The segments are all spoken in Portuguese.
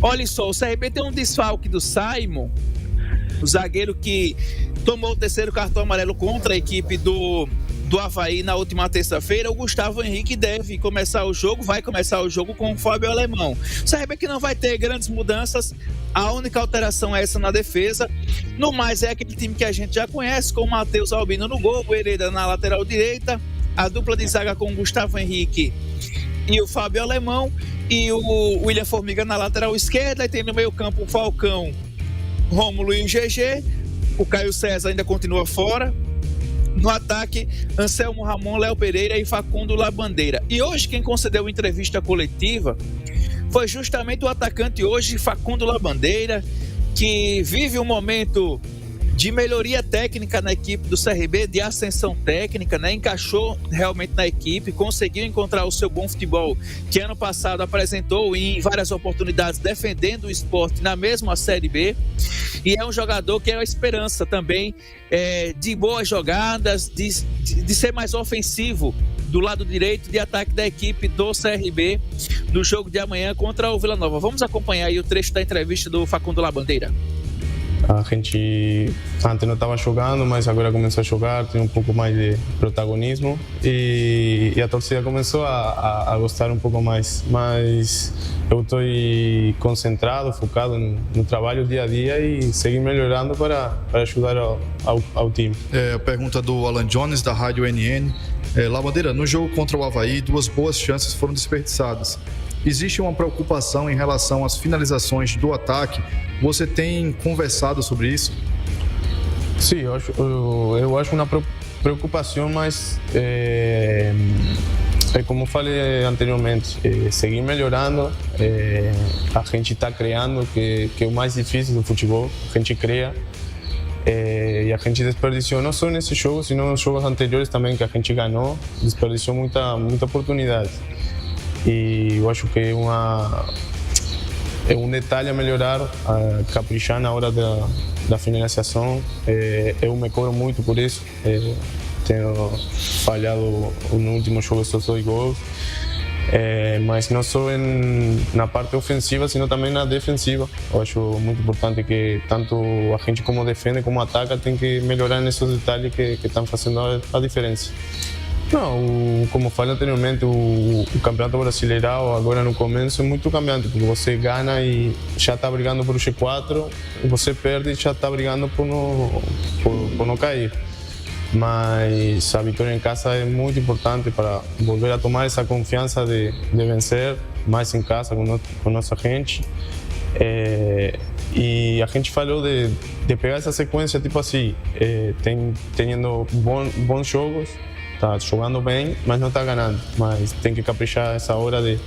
Olha só, o CRB tem um desfalque do Simon, o zagueiro que tomou o terceiro cartão amarelo contra a equipe do Avaí na última terça-feira. O Gustavo Henrique deve começar o jogo, vai começar o jogo com o Fábio Alemão. O CRB que não vai ter grandes mudanças, a única alteração é essa na defesa. No mais, é aquele time que a gente já conhece, com o Matheus Albino no gol, o Hereda na lateral direita, a dupla de zaga com o Gustavo Henrique e o Fábio Alemão, e o William Formiga na lateral esquerda, e tem no meio campo o Falcão, Rômulo e o GG. O Caio César ainda continua fora. No ataque, Anselmo Ramon, Léo Pereira e Facundo Labandeira. E hoje quem concedeu entrevista coletiva foi justamente o atacante hoje, Facundo Labandeira, que vive um momento de melhoria técnica na equipe do CRB, de ascensão técnica, né? Encaixou realmente na equipe, conseguiu encontrar o seu bom futebol, que ano passado apresentou em várias oportunidades defendendo o Sport na mesma Série B, e é um jogador que é a esperança também de boas jogadas, de ser mais ofensivo do lado direito de ataque da equipe do CRB no jogo de amanhã contra o Vila Nova. Vamos acompanhar aí o trecho da entrevista do Facundo Labandeira. A gente antes não estava jogando, mas agora começou a jogar, tem um pouco mais de protagonismo e a torcida começou a gostar um pouco mais. Mas eu estou concentrado, focado no trabalho dia a dia e seguir melhorando para ajudar ao time. A pergunta do Alan Jones, da Rádio NN. Labandeira, no jogo contra o Avaí, 2 boas chances foram desperdiçadas. Existe uma preocupação em relação às finalizações do ataque? Você tem conversado sobre isso? Sim, eu acho uma preocupação, mas como falei anteriormente, seguir melhorando. A gente está criando, que é o mais difícil do futebol. A gente cria e a gente desperdiçou não só nesse jogo, sino nos jogos anteriores também que a gente ganhou, desperdiçou muita oportunidade. E eu acho que é um detalhe a melhorar, a caprichar na hora da finalização. Eu me cobro muito por isso. Tenho falhado no último jogo só 2 gols, mas não só na parte ofensiva, sino também na defensiva. Eu acho muito importante que tanto a gente como defende como ataca tem que melhorar nesses detalhes que estão fazendo a diferença. Não, como falei anteriormente, o Campeonato Brasileirão agora no começo é muito cambiante, porque você ganha e já está brigando por o G4, e você perde e já está brigando por não cair. Mas a vitória em casa é muito importante para volver a tomar essa confiança de vencer mais em casa com nossa gente. E a gente falou de pegar essa sequência, tipo assim, tendo bons jogos, está jogando bem, mas não está ganhando. Mas tem que caprichar essa hora de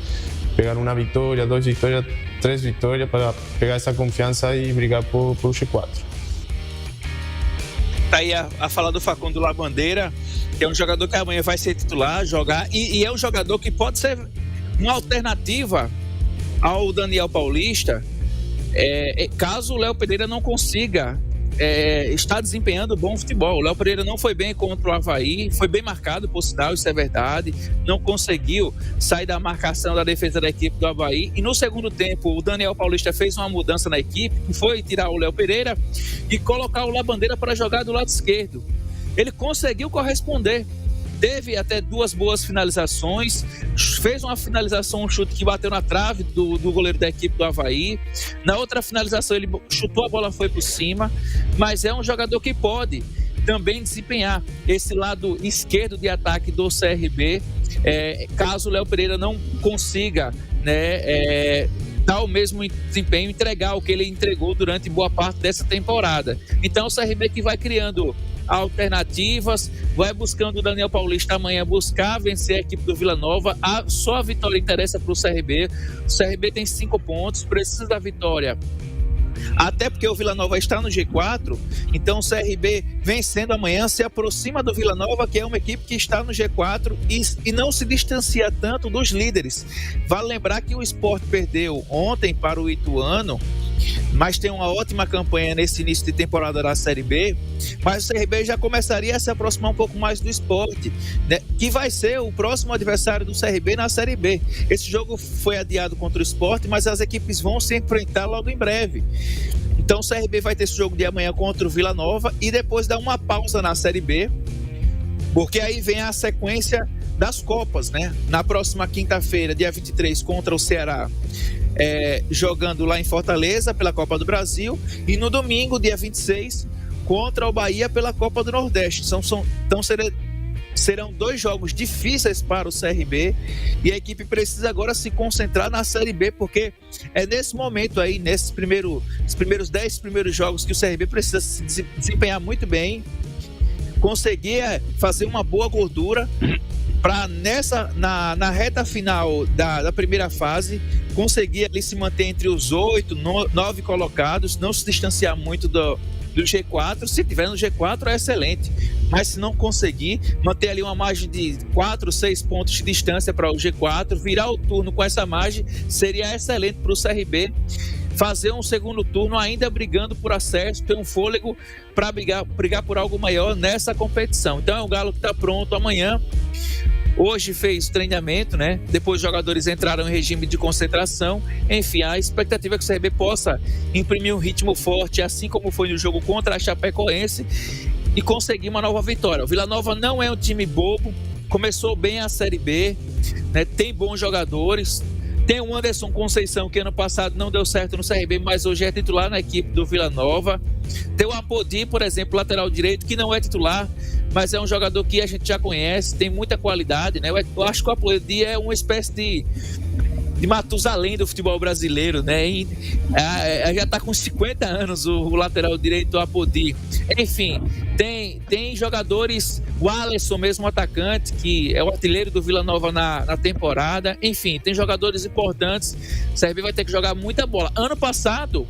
pegar uma vitória, 2 vitórias, 3 vitórias para pegar essa confiança e brigar por G4. Tá aí a fala do Facundo Labandeira, que é um jogador que amanhã vai ser titular, jogar, e é um jogador que pode ser uma alternativa ao Daniel Paulista, caso o Léo Pereira não consiga está desempenhando bom futebol. O Léo Pereira não foi bem contra o Avaí, foi bem marcado, por sinal, isso é verdade, não conseguiu sair da marcação da defesa da equipe do Avaí, e no segundo tempo o Daniel Paulista fez uma mudança na equipe, que foi tirar o Léo Pereira e colocar o Labandeira para jogar do lado esquerdo. Ele conseguiu corresponder, teve até 2 boas finalizações, fez uma finalização, um chute que bateu na trave do goleiro da equipe do Avaí. Na outra finalização ele chutou, a bola foi por cima, mas é um jogador que pode também desempenhar esse lado esquerdo de ataque do CRB, caso o Léo Pereira não consiga, dar o mesmo desempenho, entregar o que ele entregou durante boa parte dessa temporada. Então o CRB que vai criando alternativas, vai buscando o Daniel Paulista amanhã buscar vencer a equipe do Vila Nova. Só a vitória interessa para o CRB. O CRB tem 5 pontos, precisa da vitória, até porque o Vila Nova está no G4, então o CRB vencendo amanhã se aproxima do Vila Nova, que é uma equipe que está no G4 e não se distancia tanto dos líderes. Vale lembrar que o Sport perdeu ontem para o Ituano mas tem uma ótima campanha nesse início de temporada da Série B, mas o CRB já começaria a se aproximar um pouco mais do Sport, né, que vai ser o próximo adversário do CRB na Série B. Esse jogo foi adiado contra o Sport, mas as equipes vão se enfrentar logo em breve. Então o CRB vai ter esse jogo de amanhã contra o Vila Nova e depois dar uma pausa na Série B, porque aí vem a sequência das Copas, né? Na próxima quinta-feira, dia 23, contra o Ceará, jogando lá em Fortaleza pela Copa do Brasil, e no domingo, dia 26, contra o Bahia pela Copa do Nordeste. Então serão 2 jogos difíceis para o CRB, e a equipe precisa agora se concentrar na Série B, porque é nesse momento aí, nesses primeiros 10 primeiros jogos, que o CRB precisa se desempenhar muito bem, conseguir fazer uma boa gordura para na reta final da primeira fase conseguir ali se manter entre os 8, 9 colocados, não se distanciar muito do G4. Se tiver no G4 é excelente, mas se não conseguir, manter ali uma margem de 4, 6 pontos de distância para o G4, virar o turno com essa margem seria excelente para o CRB fazer um segundo turno ainda brigando por acesso, ter um fôlego para brigar por algo maior nessa competição. Então é um Galo que está pronto amanhã. Hoje fez treinamento, né? Depois os jogadores entraram em regime de concentração. Enfim, a expectativa é que o CRB possa imprimir um ritmo forte, assim como foi no jogo contra a Chapecoense, e conseguir uma nova vitória. O Vila Nova não é um time bobo, começou bem a Série B, né? Tem bons jogadores. Tem o Anderson Conceição, que ano passado não deu certo no CRB, mas hoje é titular na equipe do Vila Nova. Tem o Apodi, por exemplo, lateral direito, que não é titular, mas é um jogador que a gente já conhece, tem muita qualidade, né? Eu acho que o Apodi é uma espécie de Matusalém do futebol brasileiro, né? Já está com 50 anos o lateral direito, o Apodi. Enfim, tem jogadores, o Alisson mesmo, atacante, que é o artilheiro do Vila Nova na temporada. Enfim, tem jogadores importantes. O CRB vai ter que jogar muita bola. Ano passado,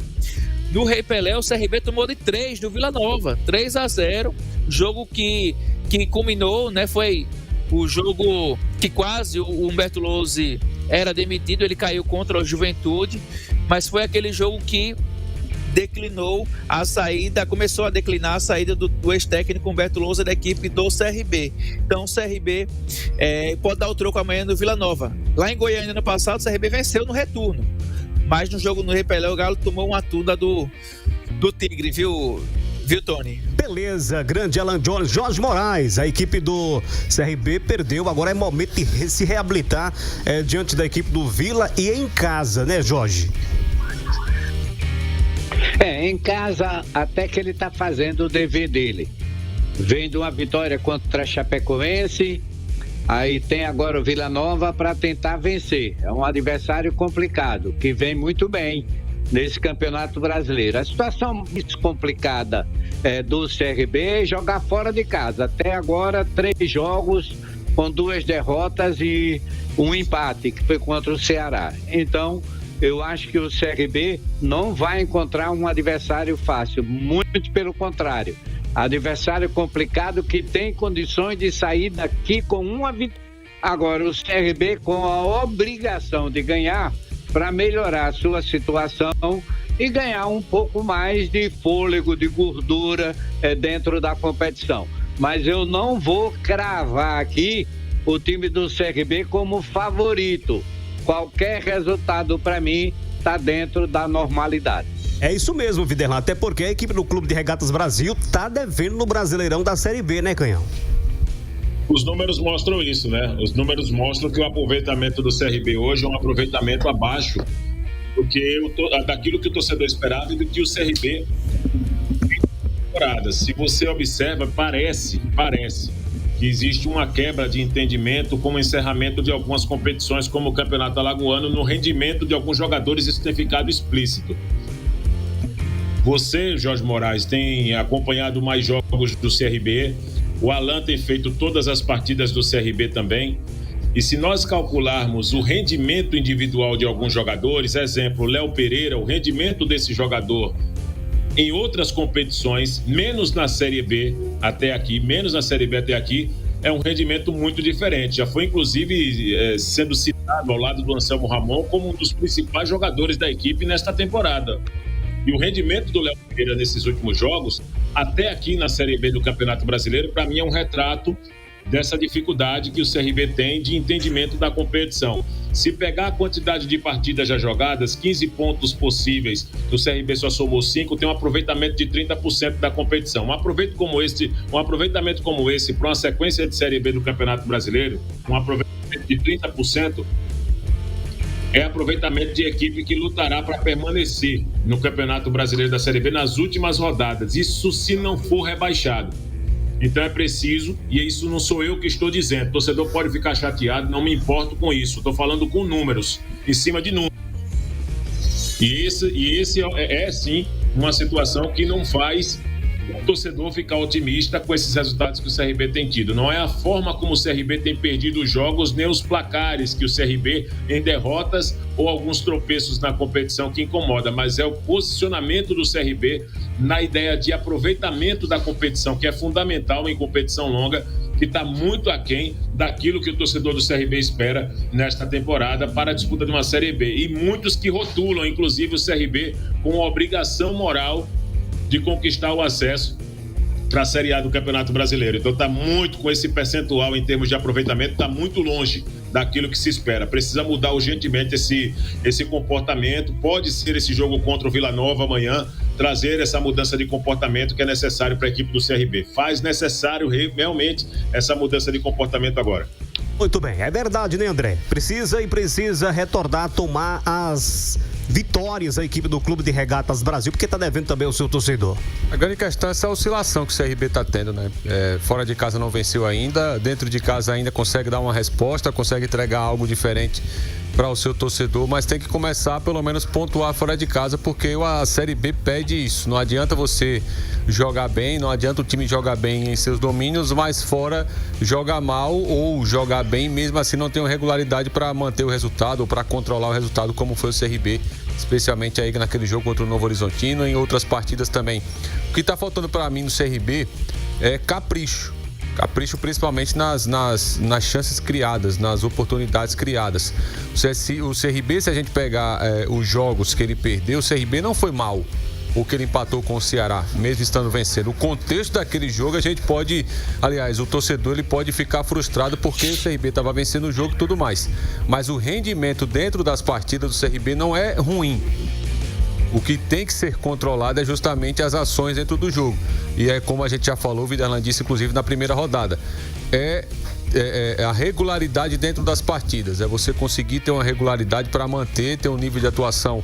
no Rei Pelé, o CRB tomou de 3 do Vila Nova, 3-0. Jogo que culminou, né? Foi o jogo que quase o Humberto Lousi era demitido, ele caiu contra o Juventude, mas foi aquele jogo que declinou a saída, começou a declinar a saída do ex-técnico Humberto Lousa da equipe do CRB. Então o CRB pode dar o troco amanhã no Vila Nova. Lá em Goiânia, ano passado, o CRB venceu no retorno, mas no jogo no Rei Pelé, o Galo tomou uma tunda do Tigre, viu, Tony? Beleza, grande Alan Jones. Jorge Moraes, a equipe do CRB perdeu, agora é momento de se reabilitar diante da equipe do Vila e em casa, né, Jorge? Em casa até que ele tá fazendo o dever dele. Vem de uma vitória contra a Chapecoense, aí tem agora o Vila Nova para tentar vencer. É um adversário complicado, que vem muito bem nesse Campeonato Brasileiro. A situação mais complicada do CRB é jogar fora de casa. Até agora, 3 jogos com 2 derrotas e um empate, que foi contra o Ceará. Então, eu acho que o CRB não vai encontrar um adversário fácil, muito pelo contrário. Adversário complicado que tem condições de sair daqui com uma vitória. Agora, o CRB com a obrigação de ganhar para melhorar a sua situação e ganhar um pouco mais de fôlego, de gordura dentro da competição. Mas eu não vou cravar aqui o time do CRB como favorito. Qualquer resultado para mim está dentro da normalidade. É isso mesmo, Viderlan, até porque a equipe do Clube de Regatas Brasil está devendo no Brasileirão da Série B, né, Canhão? Os números mostram isso, né? Os números mostram que o aproveitamento do CRB hoje é um aproveitamento abaixo daquilo que o torcedor esperava e do que o CRB tem temporada. Se você observa, parece que existe uma quebra de entendimento com o encerramento de algumas competições, como o Campeonato Alagoano, no rendimento de alguns jogadores. Isso tem ficado explícito. Você, Jorge Moraes, tem acompanhado mais jogos do CRB. O Alan tem feito todas as partidas do CRB também. E se nós calcularmos o rendimento individual de alguns jogadores, exemplo, Léo Pereira, o rendimento desse jogador em outras competições, menos na Série B até aqui, é um rendimento muito diferente. Já foi, inclusive, sendo citado ao lado do Anselmo Ramon como um dos principais jogadores da equipe nesta temporada. E o rendimento do Léo Pereira nesses últimos jogos, até aqui na Série B do Campeonato Brasileiro, para mim é um retrato dessa dificuldade que o CRB tem de entendimento da competição. Se pegar a quantidade de partidas já jogadas, 15 pontos possíveis, o CRB só somou 5, tem um aproveitamento de 30% da competição. Um aproveitamento como esse para uma sequência de Série B do Campeonato Brasileiro, um aproveitamento de 30%, é aproveitamento de equipe que lutará para permanecer no Campeonato Brasileiro da Série B nas últimas rodadas. Isso se não for rebaixado. Então é preciso, e isso não sou eu que estou dizendo, o torcedor pode ficar chateado, não me importo com isso, estou falando com números, em cima de números. E esse é sim uma situação que não faz o torcedor ficar otimista com esses resultados que o CRB tem tido. Não é a forma como o CRB tem perdido os jogos, nem os placares que o CRB em derrotas ou alguns tropeços na competição que incomoda, mas é o posicionamento do CRB na ideia de aproveitamento da competição, que é fundamental em competição longa, que está muito aquém daquilo que o torcedor do CRB espera nesta temporada para a disputa de uma Série B. E muitos que rotulam, inclusive o CRB, com a obrigação moral de conquistar o acesso para a Série A do Campeonato Brasileiro. Então está muito, com esse percentual em termos de aproveitamento, está muito longe daquilo que se espera. Precisa mudar urgentemente esse comportamento. Pode ser esse jogo contra o Vila Nova amanhã, trazer essa mudança de comportamento que é necessário para a equipe do CRB. Faz necessário realmente essa mudança de comportamento agora. Muito bem, é verdade, né, André? Precisa retornar, tomar as vitórias a equipe do Clube de Regatas Brasil, porque está devendo também o seu torcedor. A grande questão é essa oscilação que o CRB está tendo, né? Fora de casa não venceu ainda, dentro de casa ainda consegue dar uma resposta, consegue entregar algo diferente para o seu torcedor, mas tem que começar pelo menos pontuar fora de casa, porque a Série B pede isso. Não adianta você jogar bem, não adianta o time jogar bem em seus domínios, mas fora jogar mal ou jogar bem, mesmo assim não tem uma regularidade para manter o resultado ou para controlar o resultado, como foi o CRB, especialmente aí naquele jogo contra o Novo Horizontino e em outras partidas também. O que está faltando para mim no CRB é capricho. Capricho principalmente nas chances criadas, nas oportunidades criadas. O CRB, se a gente pegar os jogos que ele perdeu, o CRB não foi mal, o que ele empatou com o Ceará, mesmo estando vencendo. O contexto daquele jogo, a gente pode, aliás, o torcedor ele pode ficar frustrado porque o CRB estava vencendo o jogo e tudo mais. Mas o rendimento dentro das partidas do CRB não é ruim. O que tem que ser controlado é justamente as ações dentro do jogo. E é como a gente já falou, o Viderlan disse inclusive na primeira rodada, é a regularidade dentro das partidas, é você conseguir ter uma regularidade para manter, ter um nível de atuação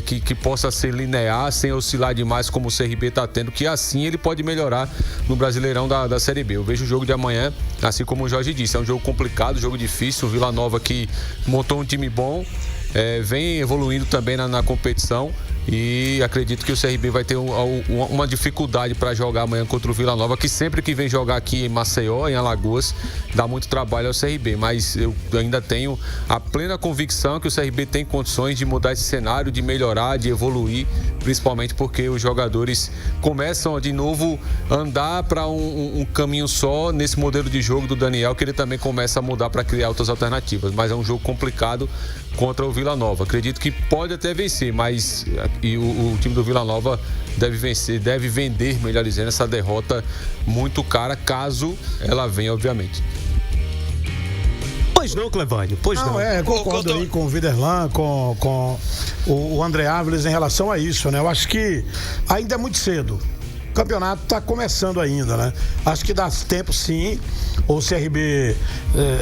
que possa ser linear, sem oscilar demais como o CRB está tendo, que assim ele pode melhorar no Brasileirão da Série B. Eu vejo o jogo de amanhã, assim como o Jorge disse, é um jogo complicado, jogo difícil, o Vila Nova que montou um time bom, vem evoluindo também na competição. E acredito que o CRB vai ter uma dificuldade para jogar amanhã contra o Vila Nova, que sempre que vem jogar aqui em Maceió, em Alagoas, dá muito trabalho ao CRB. Mas eu ainda tenho a plena convicção que o CRB tem condições de mudar esse cenário, de melhorar, de evoluir, principalmente porque os jogadores começam de novo a andar para um caminho só nesse modelo de jogo do Daniel, que ele também começa a mudar para criar outras alternativas. Mas é um jogo complicado contra o Vila Nova. Acredito que pode até vencer, mas o time do Vila Nova deve vender, melhor dizendo, essa derrota muito cara, caso ela venha, obviamente. Pois não, Clevânio, pois não. Concordo aí com o Viderlan, com o André Áviles em relação a isso, né? Eu acho que ainda é muito cedo. O campeonato está começando ainda, né? Acho que dá tempo, sim, o CRB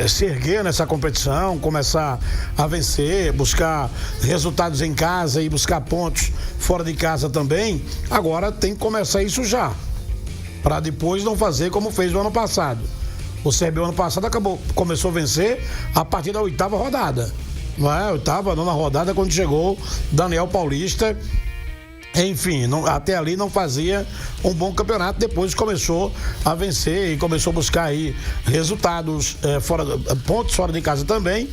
se erguer nessa competição, começar a vencer, buscar resultados em casa e buscar pontos fora de casa também. Agora tem que começar isso já, para depois não fazer como fez no ano passado. O CRB ano passado começou a vencer a partir da 8ª rodada, não é? 8ª, 9ª rodada, quando chegou Daniel Paulista. Enfim, até ali não fazia um bom campeonato, depois começou a vencer e começou a buscar aí resultados, pontos fora de casa também,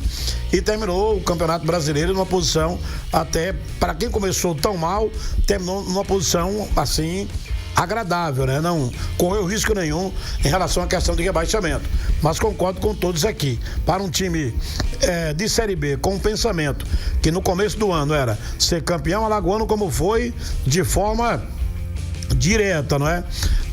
e terminou o Campeonato Brasileiro numa posição, até para quem começou tão mal, terminou numa posição assim agradável, né? Não correu risco nenhum em relação à questão de rebaixamento. Mas concordo com todos aqui. Para um time de Série B com um pensamento que no começo do ano era ser campeão alagoano, como foi, de forma direta, não é?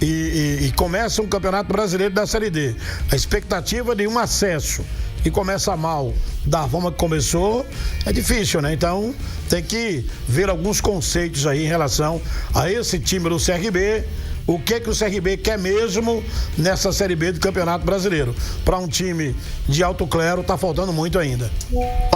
E começa um campeonato brasileiro da Série D. A expectativa de um acesso e começa mal da forma que começou, é difícil, né? Então tem que ver alguns conceitos aí em relação a esse time do CRB. O que o CRB quer mesmo nessa Série B do Campeonato Brasileiro? Para um time de alto clero, tá faltando muito ainda.